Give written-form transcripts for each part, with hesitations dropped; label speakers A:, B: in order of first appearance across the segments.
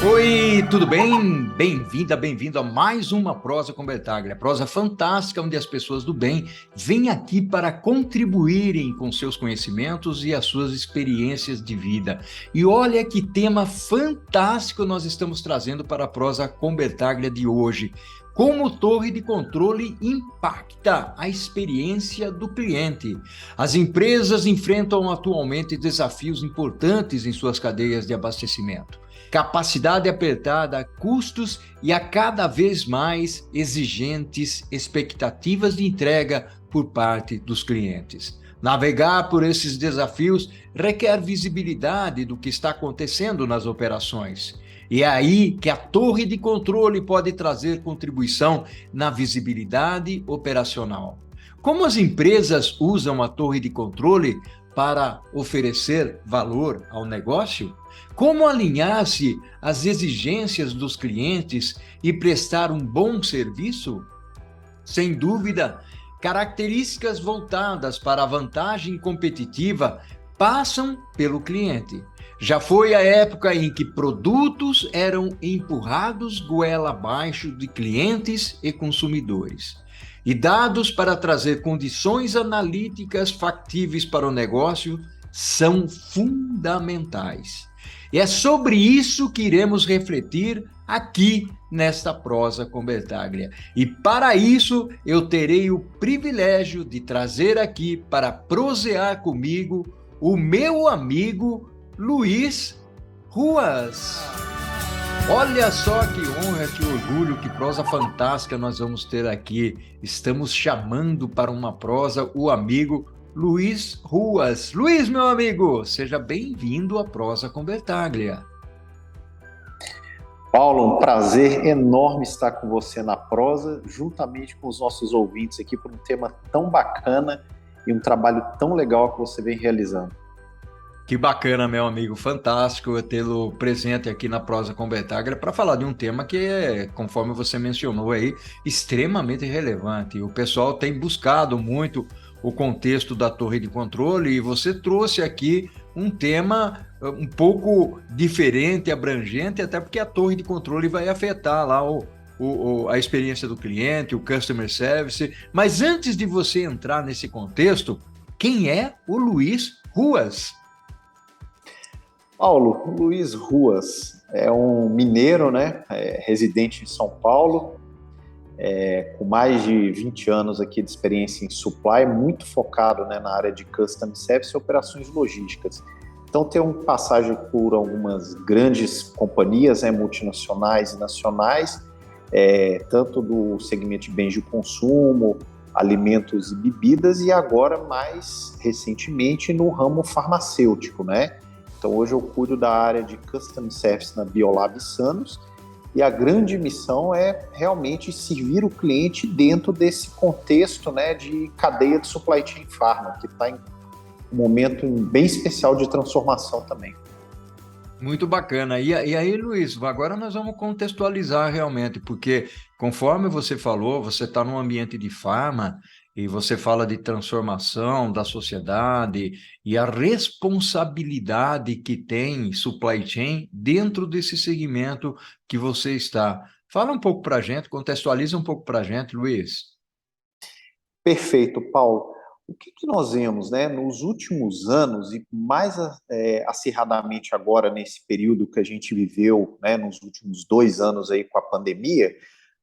A: Oi, tudo bem? Bem-vinda, bem-vindo a mais uma Prosa com Bertaglia, prosa fantástica onde as pessoas do bem vêm aqui para contribuírem com seus conhecimentos e as suas experiências de vida. E olha que tema fantástico nós estamos trazendo para a Prosa com Bertaglia de hoje. Como torre de controle impacta a experiência do cliente. As empresas enfrentam atualmente desafios importantes em suas cadeias de abastecimento. Capacidade apertada, custos e a cada vez mais exigentes expectativas de entrega por parte dos clientes. Navegar por esses desafios requer visibilidade do que está acontecendo nas operações. E é aí que a torre de controle pode trazer contribuição na visibilidade operacional. Como as empresas usam a torre de controle para oferecer valor ao negócio? Como alinhar-se às exigências dos clientes e prestar um bom serviço? Sem dúvida, características voltadas para a vantagem competitiva passam pelo cliente. Já foi a época em que produtos eram empurrados goela abaixo de clientes e consumidores. E dados para trazer condições analíticas factíveis para o negócio são fundamentais. E é sobre isso que iremos refletir aqui nesta Prosa com Bertaglia. E para isso eu terei o privilégio de trazer aqui para prosear comigo o meu amigo Luiz Ruas. Olha só que honra, que orgulho, que prosa fantástica nós vamos ter aqui. Estamos chamando para uma prosa o amigo Luiz Ruas. Luiz, meu amigo, seja bem-vindo à Prosa com Bertaglia.
B: Paulo, um prazer enorme estar com você na prosa, juntamente com os nossos ouvintes aqui, por um tema tão bacana e um trabalho tão legal que você vem realizando.
A: Que bacana, meu amigo, fantástico eu tê-lo presente aqui na Prosa com Bertaglia para falar de um tema que é, conforme você mencionou aí, extremamente relevante. O pessoal tem buscado muito o contexto da torre de controle e você trouxe aqui um tema um pouco diferente, abrangente, até porque a torre de controle vai afetar lá a experiência do cliente, o customer service. Mas antes de você entrar nesse contexto, quem é o Luiz Ruas?
B: Paulo, Luiz Ruas é um mineiro, né, residente em São Paulo, com mais de 20 anos aqui de experiência em supply, muito focado, né, na área de custom service e operações logísticas. Então, tem uma passagem por algumas grandes companhias, né, multinacionais e nacionais, tanto do segmento de bens de consumo, alimentos e bebidas, e agora, mais recentemente, no ramo farmacêutico, né? Então, hoje eu cuido da área de Custom Service na Biolab Sanos, e a grande missão é realmente servir o cliente dentro desse contexto, né, de cadeia de supply chain pharma, que está em um momento bem especial de transformação também.
A: Muito bacana. E aí, Luiz, agora nós vamos contextualizar realmente, porque conforme você falou, você está num ambiente de farma e você fala de transformação da sociedade e a responsabilidade que tem supply chain dentro desse segmento que você está. Fala um pouco para a gente, contextualiza um pouco para a gente, Luiz.
B: Perfeito, Paulo. O que nós vemos, né, nos últimos anos, e mais acirradamente agora nesse período que a gente viveu, né, nos últimos 2 anos aí com a pandemia,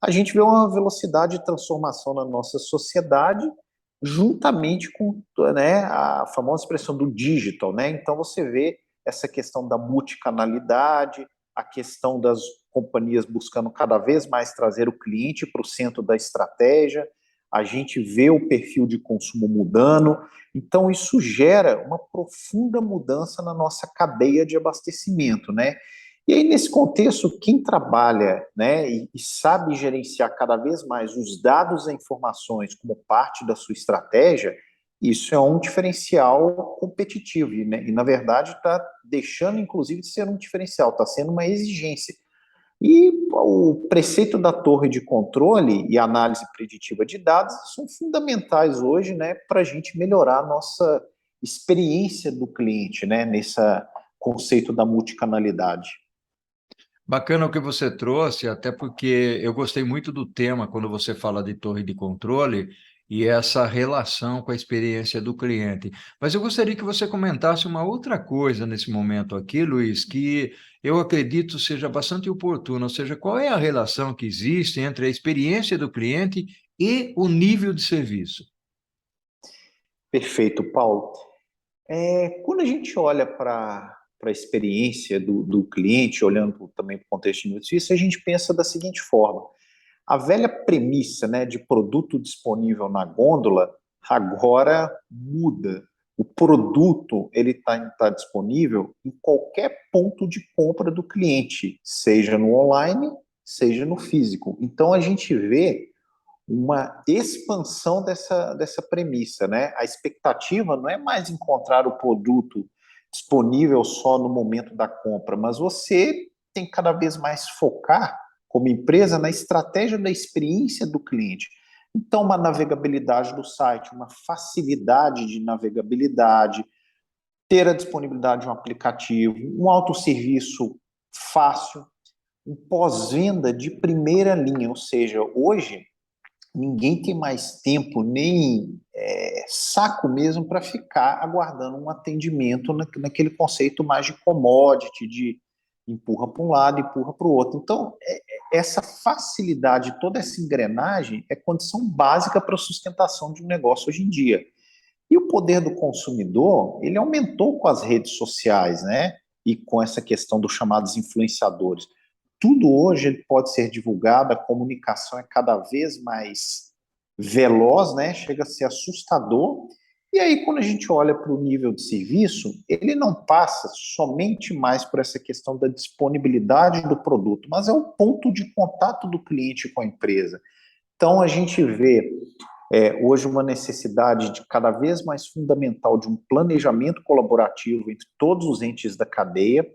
B: a gente vê uma velocidade de transformação na nossa sociedade, juntamente com, né, a famosa expressão do digital, né? Então você vê essa questão da multicanalidade, a questão das companhias buscando cada vez mais trazer o cliente para o centro da estratégia, a gente vê o perfil de consumo mudando, então isso gera uma profunda mudança na nossa cadeia de abastecimento, né? E aí, nesse contexto, quem trabalha, né, e sabe gerenciar cada vez mais os dados e informações como parte da sua estratégia, isso é um diferencial competitivo, e na verdade está deixando, inclusive, de ser um diferencial, está sendo uma exigência. E o preceito da torre de controle e análise preditiva de dados são fundamentais hoje, né, para a gente melhorar a nossa experiência do cliente, né, nesse conceito da multicanalidade.
A: Bacana o que você trouxe, até porque eu gostei muito do tema quando você fala de torre de controle e essa relação com a experiência do cliente. Mas eu gostaria que você comentasse uma outra coisa nesse momento aqui, Luiz, que eu acredito seja bastante oportuna, ou seja, qual é a relação que existe entre a experiência do cliente e o nível de serviço?
B: Perfeito, Paulo. Quando a gente olha para a experiência do cliente, olhando também para o contexto de notícia, a gente pensa da seguinte forma: a velha premissa, né, de produto disponível na gôndola agora muda. O produto ele tá disponível em qualquer ponto de compra do cliente, seja no online, seja no físico. Então a gente vê uma expansão dessa premissa, né? A expectativa não é mais encontrar o produto disponível só no momento da compra, mas você tem cada vez mais focar como empresa na estratégia da experiência do cliente. Então, uma navegabilidade do site, uma facilidade de navegabilidade, ter a disponibilidade de um aplicativo, um autosserviço fácil, um pós-venda de primeira linha, ou seja, hoje ninguém tem mais tempo nem saco mesmo para ficar aguardando um atendimento naquele conceito mais de commodity, de empurra para um lado, empurra para o outro. Então, essa facilidade, toda essa engrenagem é condição básica para a sustentação de um negócio hoje em dia. E o poder do consumidor, ele aumentou com as redes sociais, né? E com essa questão dos chamados influenciadores. Tudo hoje ele pode ser divulgado, a comunicação é cada vez mais veloz, né? Chega a ser assustador. E aí, quando a gente olha para o nível de serviço, ele não passa somente mais por essa questão da disponibilidade do produto, mas é o ponto de contato do cliente com a empresa. Então, a gente vê hoje uma necessidade de cada vez mais fundamental de um planejamento colaborativo entre todos os entes da cadeia.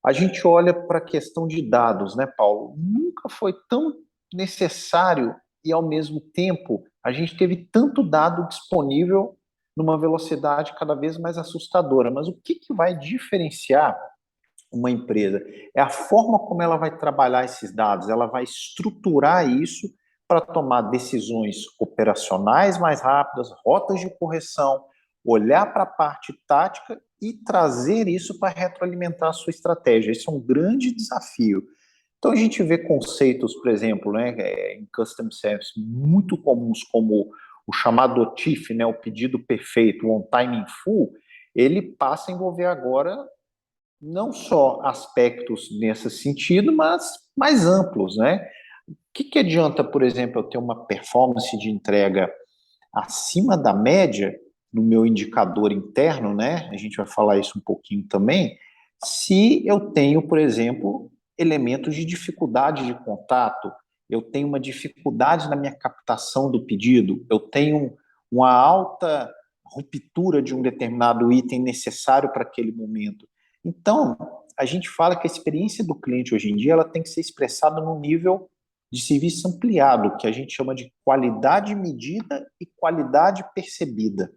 B: A gente olha para a questão de dados, né, Paulo? Nunca foi tão necessário e, ao mesmo tempo, a gente teve tanto dado disponível numa velocidade cada vez mais assustadora. Mas o que vai diferenciar uma empresa? É a forma como ela vai trabalhar esses dados, ela vai estruturar isso para tomar decisões operacionais mais rápidas, rotas de correção, olhar para a parte tática e trazer isso para retroalimentar a sua estratégia. Esse é um grande desafio. Então a gente vê conceitos, por exemplo, né, em Custom Service muito comuns, como o chamado OTIF, né, o pedido perfeito, o On Time in Full, ele passa a envolver agora não só aspectos nesse sentido, mas mais amplos, né? O que adianta, por exemplo, eu ter uma performance de entrega acima da média no meu indicador interno, né? A gente vai falar isso um pouquinho também. Se eu tenho, por exemplo, elementos de dificuldade de contato, eu tenho uma dificuldade na minha captação do pedido, eu tenho uma alta ruptura de um determinado item necessário para aquele momento. Então, a gente fala que a experiência do cliente hoje em dia ela tem que ser expressada no nível de serviço ampliado, que a gente chama de qualidade medida e qualidade percebida.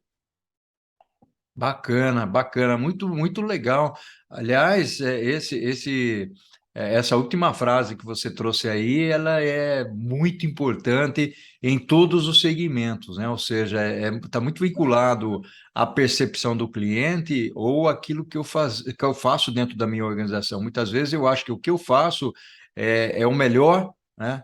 A: Bacana, bacana, muito, muito legal. Aliás, essa última frase que você trouxe aí, ela é muito importante em todos os segmentos, né? Ou seja, está muito vinculado à percepção do cliente ou aquilo que eu faço dentro da minha organização. Muitas vezes eu acho que o que eu faço é o melhor, né?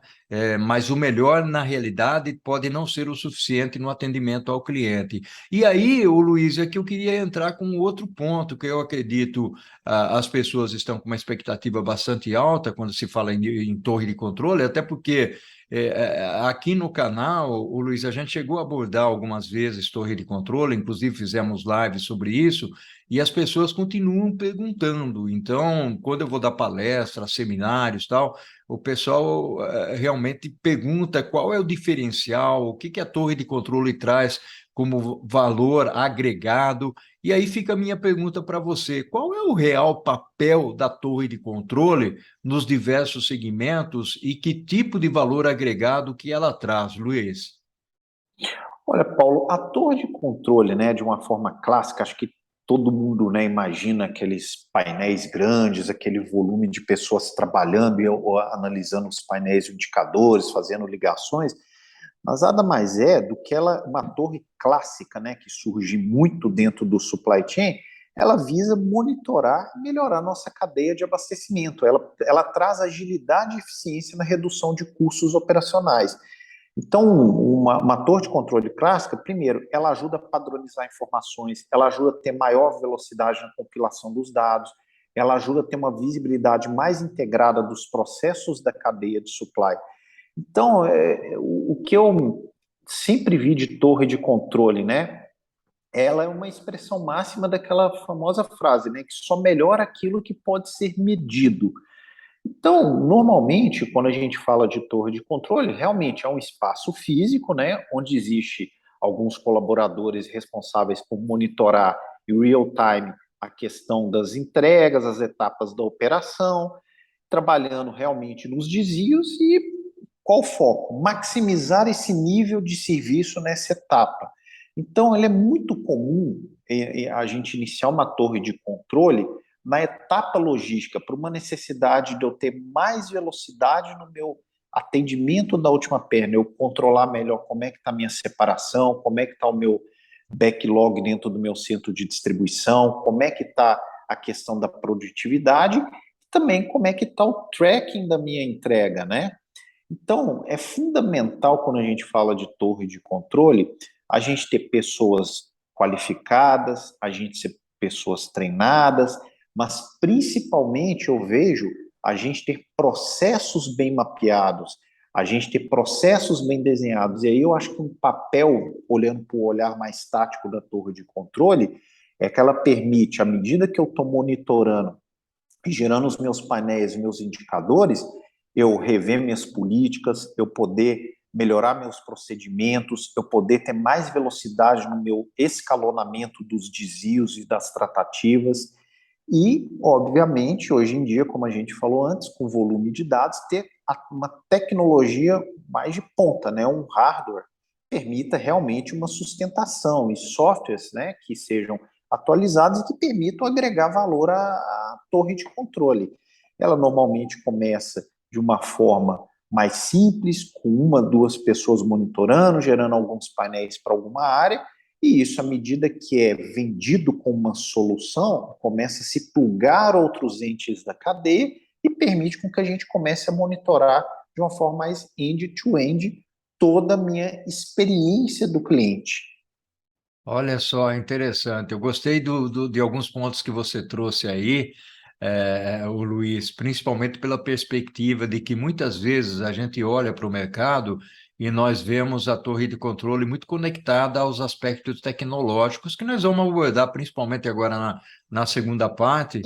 A: Mas o melhor, na realidade, pode não ser o suficiente no atendimento ao cliente. E aí, o Luiz, é que eu queria entrar com outro ponto, que eu acredito as pessoas estão com uma expectativa bastante alta quando se fala em torre de controle, até porque aqui no canal, o Luiz, a gente chegou a abordar algumas vezes torre de controle, inclusive fizemos lives sobre isso, e as pessoas continuam perguntando. Então, quando eu vou dar palestras, seminários, tal, o pessoal realmente pergunta qual é o diferencial, o que que a torre de controle traz como valor agregado. E aí fica a minha pergunta para você: qual é o real papel da torre de controle nos diversos segmentos e que tipo de valor agregado que ela traz, Luiz?
B: Olha, Paulo, a torre de controle, né, de uma forma clássica, acho que todo mundo, né, imagina aqueles painéis grandes, aquele volume de pessoas trabalhando e ou analisando os painéis de indicadores, fazendo ligações, mas nada mais é do que uma torre clássica, né, que surge muito dentro do supply chain. Ela visa monitorar e melhorar nossa cadeia de abastecimento. Ela traz agilidade e eficiência na redução de custos operacionais. Então, uma torre de controle clássica, primeiro, ela ajuda a padronizar informações, ela ajuda a ter maior velocidade na compilação dos dados, ela ajuda a ter uma visibilidade mais integrada dos processos da cadeia de supply. Então, o que eu sempre vi de torre de controle, né? Ela é uma expressão máxima daquela famosa frase, né? Que só melhora aquilo que pode ser medido. Então, normalmente, quando a gente fala de torre de controle, realmente é um espaço físico, né, onde existe alguns colaboradores responsáveis por monitorar em real time a questão das entregas, as etapas da operação, trabalhando realmente nos desvios e qual o foco? Maximizar esse nível de serviço nessa etapa. Então, ele é muito comum a gente iniciar uma torre de controle na etapa logística, por uma necessidade de eu ter mais velocidade no meu atendimento da última perna, eu controlar melhor como é que está a minha separação, como é que está o meu backlog dentro do meu centro de distribuição, como é que está a questão da produtividade, e também como é que está o tracking da minha entrega, né? Então, é fundamental quando a gente fala de torre de controle, a gente ter pessoas qualificadas, a gente ter pessoas treinadas, mas principalmente eu vejo a gente ter processos bem mapeados, a gente ter processos bem desenhados. E aí eu acho que um papel, olhando para o olhar mais tático da torre de controle, é que ela permite, à medida que eu estou monitorando e gerando os meus painéis, meus indicadores, eu rever minhas políticas, eu poder melhorar meus procedimentos, eu poder ter mais velocidade no meu escalonamento dos desvios e das tratativas. E, obviamente, hoje em dia, como a gente falou antes, com volume de dados, ter uma tecnologia mais de ponta, né? Um hardware permita realmente uma sustentação e softwares, né, que sejam atualizados e que permitam agregar valor à torre de controle. Ela normalmente começa de uma forma mais simples, com uma, duas pessoas monitorando, gerando alguns painéis para alguma área, e isso, à medida que é vendido como uma solução, começa a se plugar outros entes da cadeia e permite com que a gente comece a monitorar de uma forma mais end-to-end toda a minha experiência do cliente.
A: Olha só, interessante. Eu gostei de alguns pontos que você trouxe aí, o Luiz, principalmente pela perspectiva de que muitas vezes a gente olha para o mercado e nós vemos a torre de controle muito conectada aos aspectos tecnológicos que nós vamos abordar principalmente agora na segunda parte.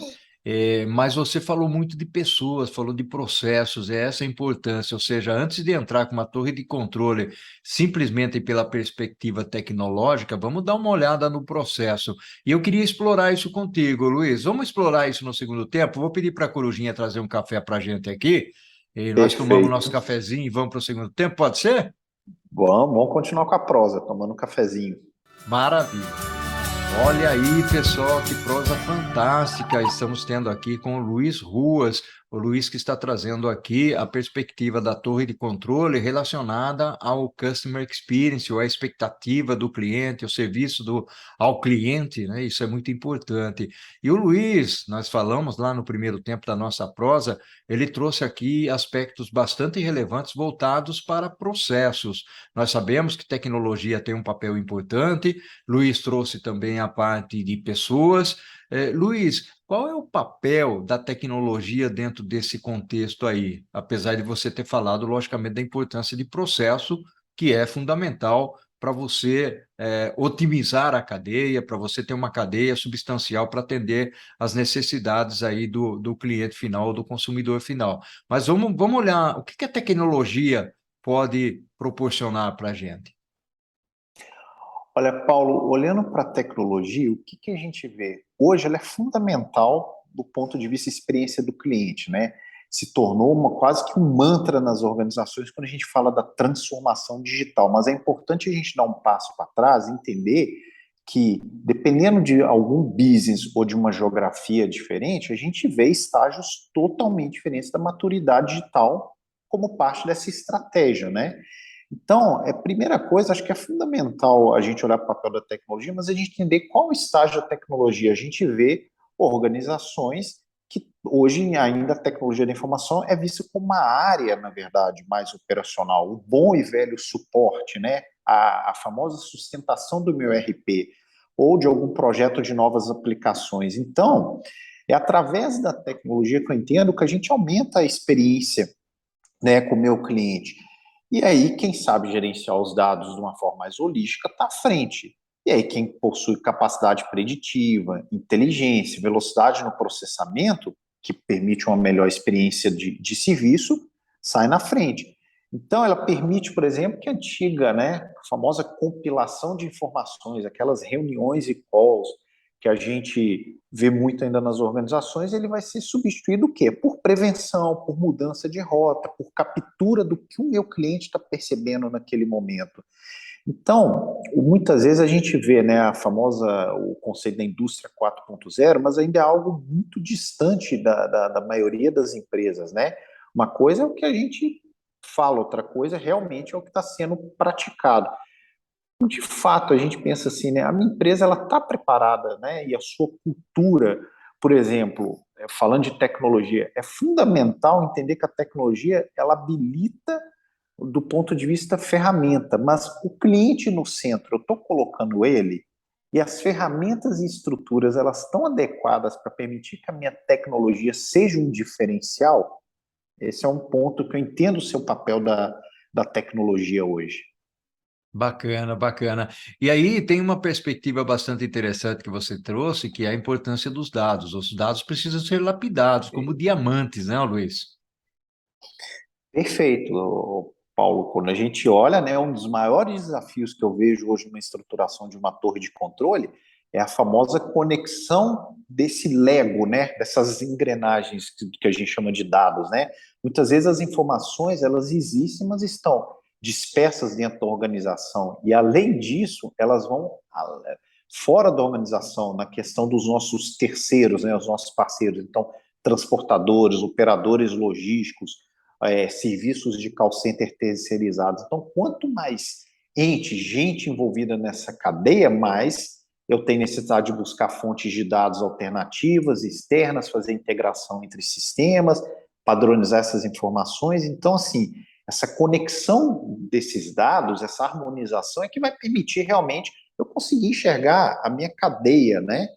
A: Mas você falou muito de pessoas, falou de processos, é essa a importância. Ou seja, antes de entrar com uma torre de controle simplesmente pela perspectiva tecnológica, vamos dar uma olhada no processo. E eu queria explorar isso contigo, Luiz. Vamos explorar isso no segundo tempo? Vou pedir para a Corujinha trazer um café para a gente aqui. E nós tomamos nosso
B: Perfeito.
A: cafezinho e vamos para o segundo tempo, pode ser?
B: Vamos continuar com a prosa, tomando um cafezinho.
A: Maravilha. Olha aí, pessoal, que prosa fantástica estamos tendo aqui com o Luiz Ruas, o Luiz que está trazendo aqui a perspectiva da torre de controle relacionada ao customer experience, ou a expectativa do cliente, o serviço ao cliente, né? Isso é muito importante. E o Luiz, nós falamos lá no primeiro tempo da nossa prosa, ele trouxe aqui aspectos bastante relevantes voltados para processos. Nós sabemos que tecnologia tem um papel importante. Luiz trouxe também a parte de pessoas. Luiz, qual é o papel da tecnologia dentro desse contexto aí? Apesar de você ter falado, logicamente, da importância de processo, que é fundamental para você otimizar a cadeia, para você ter uma cadeia substancial para atender as necessidades aí do cliente final, do consumidor final. Mas vamos olhar o que a tecnologia pode proporcionar para a gente.
B: Olha, Paulo, olhando para a tecnologia, o que a gente vê? Hoje ela é fundamental do ponto de vista experiência do cliente, né? Se tornou quase que um mantra nas organizações quando a gente fala da transformação digital, mas é importante a gente dar um passo para trás e entender que, dependendo de algum business ou de uma geografia diferente, a gente vê estágios totalmente diferentes da maturidade digital como parte dessa estratégia, né? Então, primeira coisa, acho que é fundamental a gente olhar para o papel da tecnologia, mas a gente entender qual estágio da tecnologia. A gente vê organizações que hoje ainda a tecnologia da informação é vista como uma área, na verdade, mais operacional, o bom e velho suporte, né? A famosa sustentação do meu ERP ou de algum projeto de novas aplicações. Então, é através da tecnologia que eu entendo que a gente aumenta a experiência, né, com o meu cliente. E aí, quem sabe gerenciar os dados de uma forma mais holística está à frente. E aí, quem possui capacidade preditiva, inteligência, velocidade no processamento, que permite uma melhor experiência de serviço, sai na frente. Então, ela permite, por exemplo, que a antiga, né, a famosa compilação de informações, aquelas reuniões e calls que a gente vê muito ainda nas organizações, ele vai ser substituído o quê? Por prevenção, por mudança de rota, por captura do que o meu cliente está percebendo naquele momento. Então, muitas vezes a gente vê, né, o conceito da indústria 4.0, mas ainda é algo muito distante da maioria das empresas, né? Uma coisa é o que a gente fala, outra coisa realmente é o que está sendo praticado. De fato, a gente pensa assim, né? A minha empresa ela está preparada, né? E a sua cultura, por exemplo, falando de tecnologia, é fundamental entender que a tecnologia ela habilita do ponto de vista ferramenta, mas o cliente no centro, eu estou colocando ele e as ferramentas e estruturas elas estão adequadas para permitir que a minha tecnologia seja um diferencial. Esse é um ponto que eu entendo o seu papel da tecnologia hoje.
A: Bacana, bacana. E aí tem uma perspectiva bastante interessante que você trouxe, que é a importância dos dados. Os dados precisam ser lapidados, como diamantes, né, Luiz?
B: Perfeito, Paulo. Quando a gente olha, né, um dos maiores desafios que eu vejo hoje na estruturação de uma torre de controle é a famosa conexão desse Lego, né, dessas engrenagens que a gente chama de dados, né? Muitas vezes as informações elas existem, mas estão dispersas dentro da organização e além disso elas vão fora da organização na questão dos nossos terceiros, né, os nossos parceiros. Então, transportadores, operadores logísticos serviços de call center terceirizados. Então, quanto mais gente envolvida nessa cadeia, mais eu tenho necessidade de buscar fontes de dados alternativas, externas, fazer integração entre sistemas, padronizar essas informações. Então, assim, essa conexão desses dados, essa harmonização é que vai permitir realmente eu conseguir enxergar a minha cadeia, né?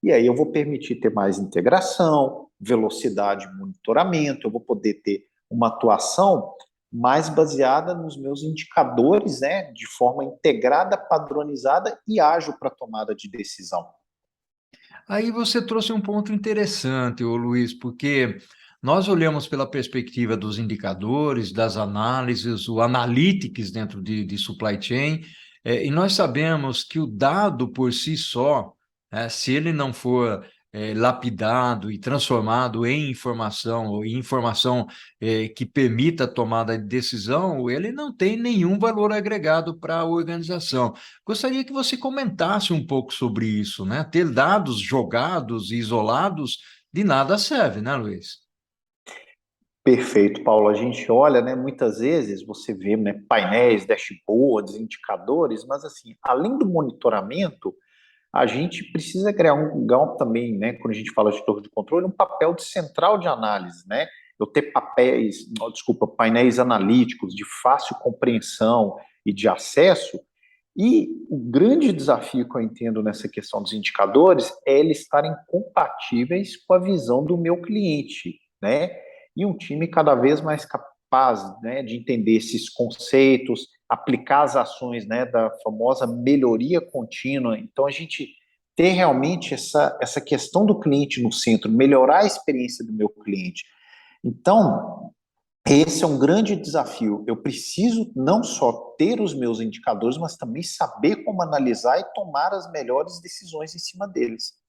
B: E aí eu vou permitir ter mais integração, velocidade de monitoramento, eu vou poder ter uma atuação mais baseada nos meus indicadores, né, de forma integrada, padronizada e ágil para tomada de decisão.
A: Aí você trouxe um ponto interessante, ô Luiz, porque nós olhamos pela perspectiva dos indicadores, das análises, o analytics dentro de supply chain, e nós sabemos que o dado por si só, se ele não for lapidado e transformado em informação, ou em informação que permita a tomada de decisão, ele não tem nenhum valor agregado para a organização. Gostaria que você comentasse um pouco sobre isso, né? Ter dados jogados e isolados de nada serve, né, Luiz?
B: Perfeito, Paulo. A gente olha, né, muitas vezes você vê, né, painéis, dashboards, indicadores, mas assim, além do monitoramento, a gente precisa criar também, né, quando a gente fala de torre de controle, um papel de central de análise, né? Eu ter painéis analíticos de fácil compreensão e de acesso. E o grande desafio que eu entendo nessa questão dos indicadores é eles estarem compatíveis com a visão do meu cliente, né? E um time cada vez mais capaz, né, de entender esses conceitos, aplicar as ações, né, da famosa melhoria contínua. Então, a gente ter realmente essa questão do cliente no centro, melhorar a experiência do meu cliente. Então, esse é um grande desafio. Eu preciso não só ter os meus indicadores, mas também saber como analisar e tomar as melhores decisões em cima deles.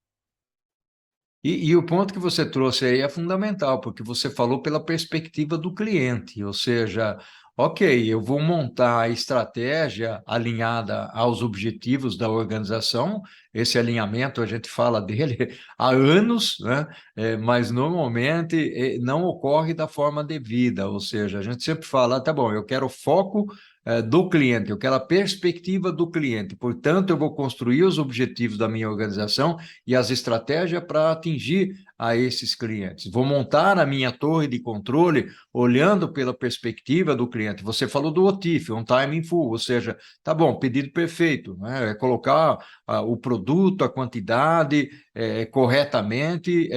A: E o ponto que você trouxe aí é fundamental, porque você falou pela perspectiva do cliente, ou seja, Ok, eu vou montar a estratégia alinhada aos objetivos da organização. Esse alinhamento a gente fala dele há anos, né? Mas normalmente não ocorre da forma devida, ou seja, a gente sempre fala, tá bom, eu quero foco do cliente, eu quero a perspectiva do cliente, portanto, eu vou construir os objetivos da minha organização e as estratégias para atingir a esses clientes. Vou montar a minha torre de controle olhando pela perspectiva do cliente. Você falou do OTIF, on time in full, ou seja, tá bom, pedido perfeito, né? É colocar o produto, a quantidade corretamente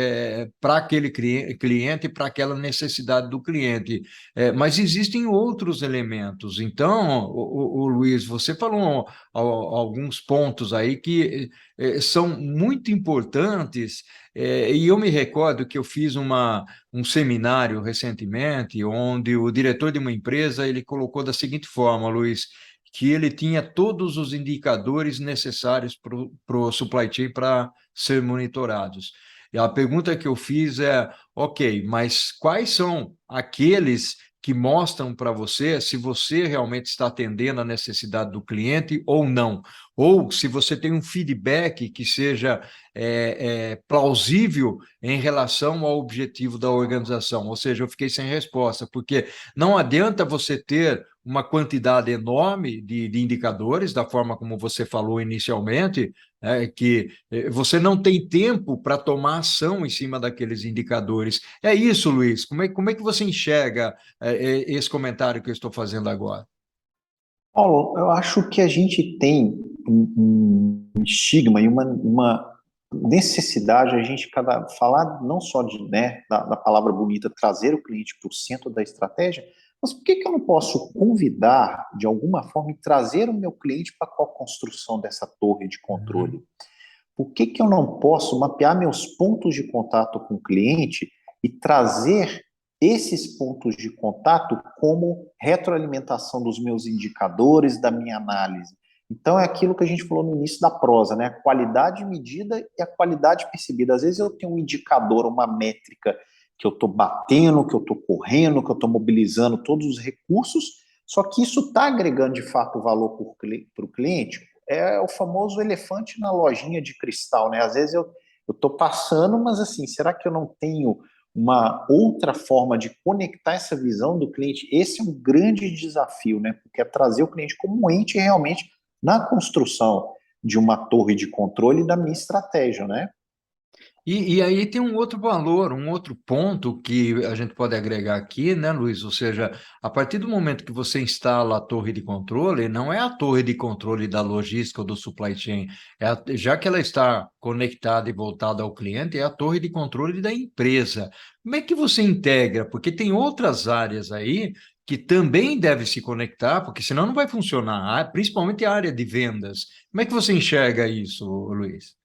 A: para aquele cliente, para aquela necessidade do cliente. Mas existem outros elementos. Então, o Luiz, você falou alguns pontos aí que são muito importantes, e eu me recordo que eu fiz um seminário recentemente, onde o diretor de uma empresa ele colocou da seguinte forma, Luiz, que ele tinha todos os indicadores necessários para o supply chain para ser monitorados. E a pergunta que eu fiz é, ok, mas quais são aqueles que mostram para você se você realmente está atendendo a necessidade do cliente ou não? Ou se você tem um feedback que seja plausível em relação ao objetivo da organização. Ou seja, eu fiquei sem resposta, porque não adianta você ter uma quantidade enorme de indicadores, da forma como você falou inicialmente, que você não tem tempo para tomar ação em cima daqueles indicadores. É isso, Luiz. Como é que você enxerga esse comentário que eu estou fazendo agora?
B: Paulo, eu acho que a gente tem um estigma e uma necessidade a gente falar não só da palavra bonita, trazer o cliente para o centro da estratégia, mas por que que eu não posso convidar, de alguma forma, e trazer o meu cliente para a construção dessa torre de
A: Uhum.
B: controle? Por que que eu não posso mapear meus pontos de contato com o cliente e trazer esses pontos de contato como retroalimentação dos meus indicadores, da minha análise? Então, é aquilo que a gente falou no início da prosa, né? A qualidade medida e a qualidade percebida. Às vezes eu tenho um indicador, uma métrica que eu estou batendo, que eu estou correndo, que eu estou mobilizando todos os recursos, só que isso está agregando de fato valor para o cliente? É o famoso elefante na lojinha de cristal, né? Às vezes eu estou passando, mas assim, será que eu não tenho uma outra forma de conectar essa visão do cliente? Esse é um grande desafio, né? Porque é trazer o cliente como um ente realmente na construção de uma torre de controle da minha estratégia, né?
A: E aí tem um outro valor, um outro ponto que a gente pode agregar aqui, né, Luiz? Ou seja, a partir do momento que você instala a torre de controle, não é a torre de controle da logística ou do supply chain, já que ela está conectada e voltada ao cliente, é a torre de controle da empresa. Como é que você integra? Porque tem outras áreas aí que também devem se conectar, porque senão não vai funcionar, principalmente a área de vendas. Como é que você enxerga isso, Luiz?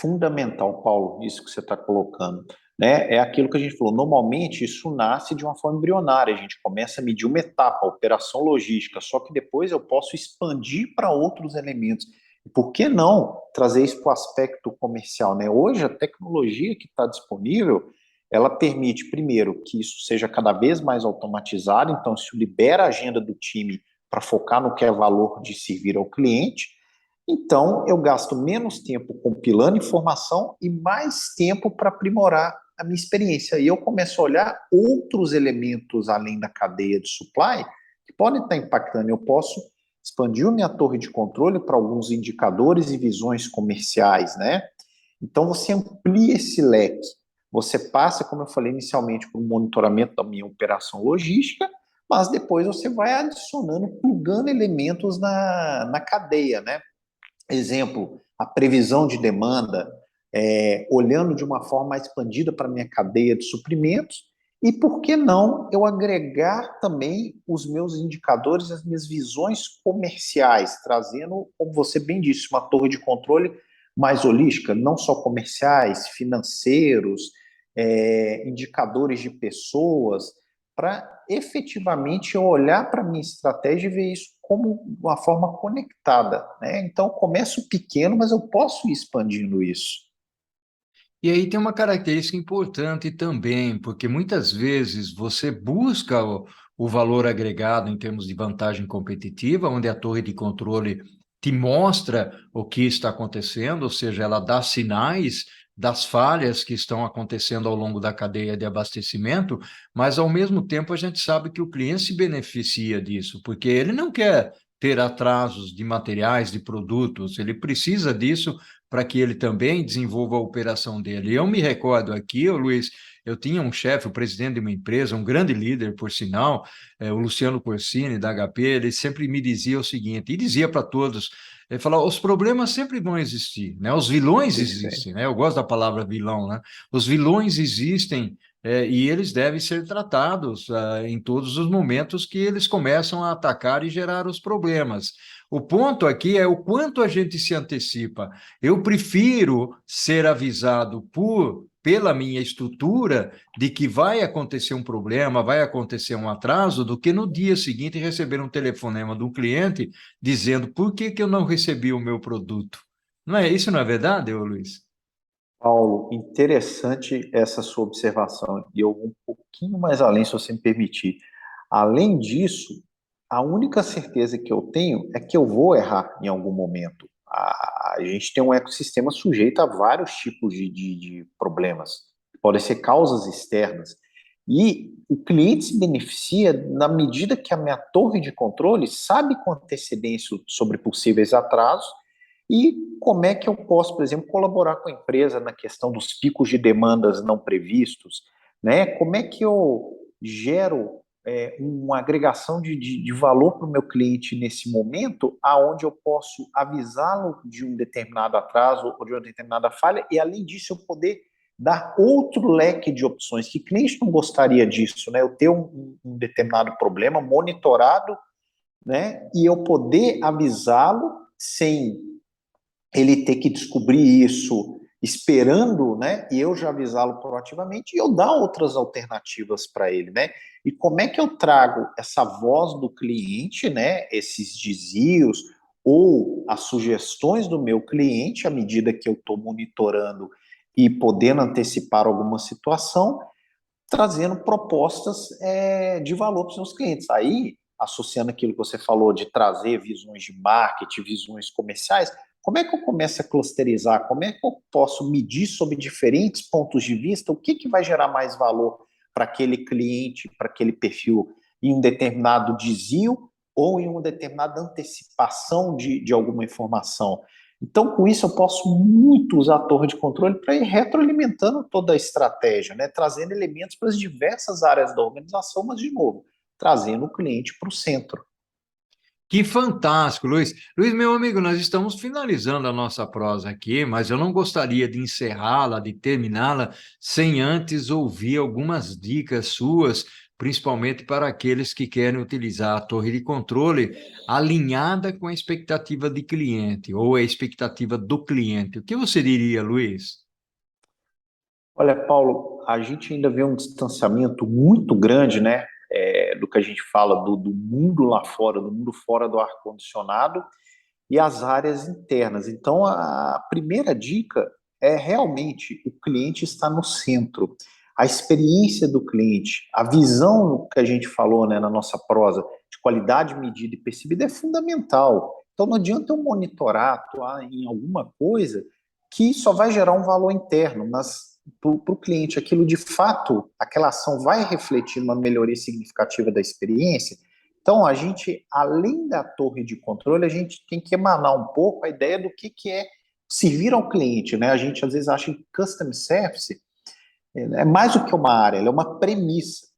B: Fundamental, Paulo, isso que você está colocando. Né? É aquilo que a gente falou. Normalmente, isso nasce de uma forma embrionária. A gente começa a medir uma etapa, a operação logística, só que depois eu posso expandir para outros elementos. Por que não trazer isso para o aspecto comercial? Né? Hoje, a tecnologia que está disponível, ela permite, primeiro, que isso seja cada vez mais automatizado, então isso libera a agenda do time para focar no que é valor de servir ao cliente. Então, eu gasto menos tempo compilando informação e mais tempo para aprimorar a minha experiência. E eu começo a olhar outros elementos além da cadeia de supply que podem estar impactando. Eu posso expandir a minha torre de controle para alguns indicadores e visões comerciais, né? Então, você amplia esse leque. Você passa, como eu falei inicialmente, por um monitoramento da minha operação logística, mas depois você vai adicionando, plugando elementos na cadeia, né? Exemplo, a previsão de demanda, olhando de uma forma mais expandida para a minha cadeia de suprimentos, e por que não eu agregar também os meus indicadores, as minhas visões comerciais, trazendo, como você bem disse, uma torre de controle mais holística, não só comerciais, financeiros, indicadores de pessoas, para efetivamente eu olhar para a minha estratégia e ver isso como uma forma conectada, né? Então, eu começo pequeno, mas eu posso ir expandindo isso.
A: E aí tem uma característica importante também, porque muitas vezes você busca o valor agregado em termos de vantagem competitiva, onde a torre de controle te mostra o que está acontecendo, ou seja, ela dá sinais das falhas que estão acontecendo ao longo da cadeia de abastecimento, mas ao mesmo tempo a gente sabe que o cliente se beneficia disso, porque ele não quer ter atrasos de materiais, de produtos, ele precisa disso para que ele também desenvolva a operação dele. Eu me recordo aqui, Luiz, eu tinha um chefe, o presidente de uma empresa, um grande líder, por sinal, o Luciano Corsini, da HP, ele sempre me dizia o seguinte, e dizia para todos, ele falou, os problemas sempre vão existir, né? Os vilões
B: Perfeito.
A: existem, né? Eu gosto da palavra vilão, né? Os vilões existem e eles devem ser tratados em todos os momentos que eles começam a atacar e gerar os problemas. O ponto aqui é o quanto a gente se antecipa. Eu prefiro ser avisado pela minha estrutura de que vai acontecer um problema, vai acontecer um atraso, do que no dia seguinte receber um telefonema de um cliente dizendo por que que eu não recebi o meu produto. Não é isso, não é verdade, ô Luiz?
B: Paulo, interessante essa sua observação, e eu vou um pouquinho mais além, se você me permitir. Além disso, a única certeza que eu tenho é que eu vou errar em algum momento. A gente tem um ecossistema sujeito a vários tipos de problemas, podem ser causas externas, e o cliente se beneficia na medida que a minha torre de controle sabe com antecedência sobre possíveis atrasos e como é que eu posso, por exemplo, colaborar com a empresa na questão dos picos de demandas não previstos, né? Como é que eu gero uma agregação de valor para o meu cliente nesse momento, aonde eu posso avisá-lo de um determinado atraso ou de uma determinada falha, e além disso eu poder dar outro leque de opções, que cliente não gostaria disso, né? Eu ter um determinado problema monitorado, né? E eu poder avisá-lo sem ele ter que descobrir isso esperando, né? E eu já avisá-lo proativamente e eu dar outras alternativas para ele, né? E como é que eu trago essa voz do cliente, né? Esses desvios ou as sugestões do meu cliente à medida que eu estou monitorando e podendo antecipar alguma situação, trazendo propostas de valor para os seus clientes. Aí, associando aquilo que você falou de trazer visões de marketing, visões comerciais, como é que eu começo a clusterizar? Como é que eu posso medir sobre diferentes pontos de vista o que vai gerar mais valor para aquele cliente, para aquele perfil em um determinado desvio ou em uma determinada antecipação de alguma informação? Então, com isso, eu posso muito usar a torre de controle para ir retroalimentando toda a estratégia, né? Trazendo elementos para as diversas áreas da organização, mas, de novo, trazendo o cliente para o centro.
A: Que fantástico, Luiz. Luiz, meu amigo, nós estamos finalizando a nossa prosa aqui, mas eu não gostaria de encerrá-la, de terminá-la, sem antes ouvir algumas dicas suas, principalmente para aqueles que querem utilizar a torre de controle alinhada com a expectativa de cliente ou a expectativa do cliente. O que você diria, Luiz?
B: Olha, Paulo, a gente ainda vê um distanciamento muito grande, né, do que a gente fala do mundo lá fora, do mundo fora do ar-condicionado e as áreas internas. Então, a primeira dica é realmente o cliente está no centro. A experiência do cliente, a visão que a gente falou, né, na nossa prosa, de qualidade medida e percebida é fundamental. Então, não adianta eu monitorar, atuar em alguma coisa que só vai gerar um valor interno, mas para o cliente aquilo de fato, aquela ação vai refletir uma melhoria significativa da experiência. Então, a gente, além da torre de controle, a gente tem que emanar um pouco a ideia do que é servir ao cliente, né? A gente às vezes acha que custom service é mais do que uma área, ela é uma premissa.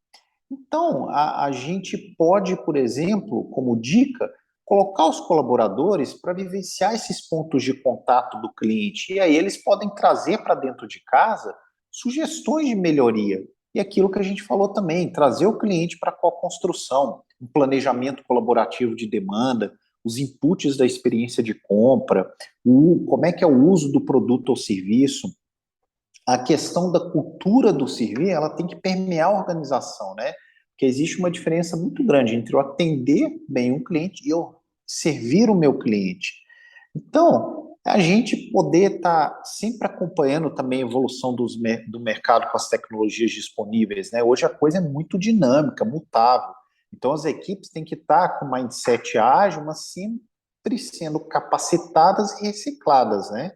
B: Então, a gente pode, por exemplo, como dica, colocar os colaboradores para vivenciar esses pontos de contato do cliente. E aí eles podem trazer para dentro de casa sugestões de melhoria. E aquilo que a gente falou também, trazer o cliente para a co-construção, um planejamento colaborativo de demanda, os inputs da experiência de compra, como é que é o uso do produto ou serviço, a questão da cultura do servir, ela tem que permear a organização, né? Porque existe uma diferença muito grande entre eu atender bem um cliente e eu servir o meu cliente. Então, a gente poder estar sempre acompanhando também a evolução do mercado com as tecnologias disponíveis, né? Hoje a coisa é muito dinâmica, mutável. Então, as equipes têm que estar com mindset ágil, mas sempre sendo capacitadas e recicladas, né?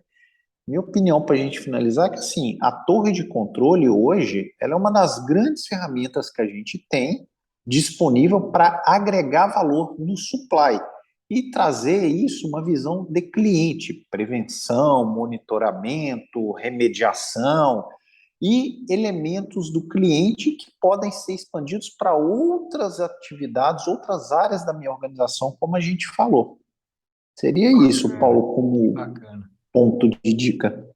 B: Minha opinião para a gente finalizar é que, assim, a torre de controle hoje, ela é uma das grandes ferramentas que a gente tem disponível para agregar valor no supply e trazer isso uma visão de cliente, prevenção, monitoramento, remediação e elementos do cliente que podem ser expandidos para outras atividades, outras áreas da minha organização, como a gente falou. Seria isso,
A: Bacana,
B: Paulo, como
A: bacana.
B: ponto de dica.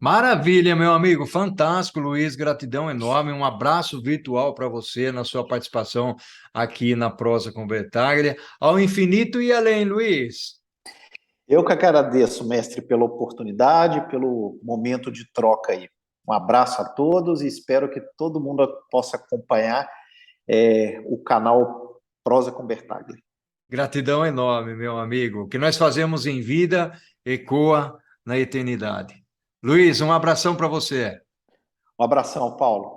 A: Maravilha, meu amigo, fantástico, Luiz, gratidão enorme, um abraço virtual para você na sua participação aqui na Prosa com Bertaglia, ao infinito e além, Luiz.
B: Eu que agradeço, mestre, pela oportunidade, pelo momento de troca aí. Um abraço a todos e espero que todo mundo possa acompanhar o canal Prosa com Bertaglia.
A: Gratidão enorme, meu amigo. O que nós fazemos em vida ecoa na eternidade. Luiz, um abração para você.
B: Um abração, Paulo.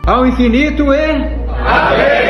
A: Ao infinito e... Amém!